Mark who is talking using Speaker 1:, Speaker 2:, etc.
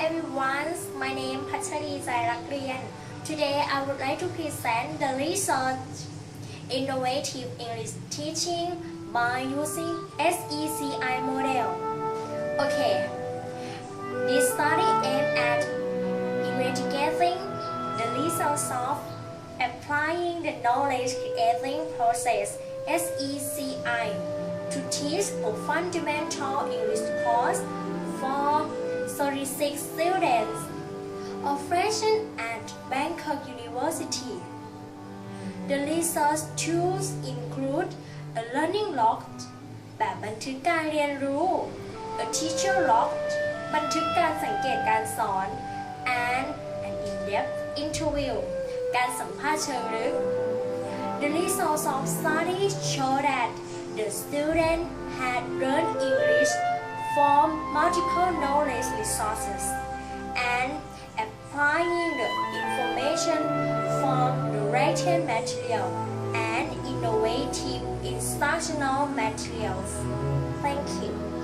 Speaker 1: everyone, my name is Pachari Zairakrian. Today I would like to present the research innovative English teaching by using SECI model. Okay, this study aims at investigating the results of applying the knowledge creating process SECI to teach a fundamental English course for 36 students of freshmen at Bangkok University. The research tools include a learning log แบบบันทึกการเรียนรู้ a teacher log บันทึกการสังเกตการสอน and an in-depth interview การสัมภาษณ์เชิงลึก The results of studies show that the student had learned English from multiple knowledge resources and applying the information from the written material and innovative instructional materials. Thank you.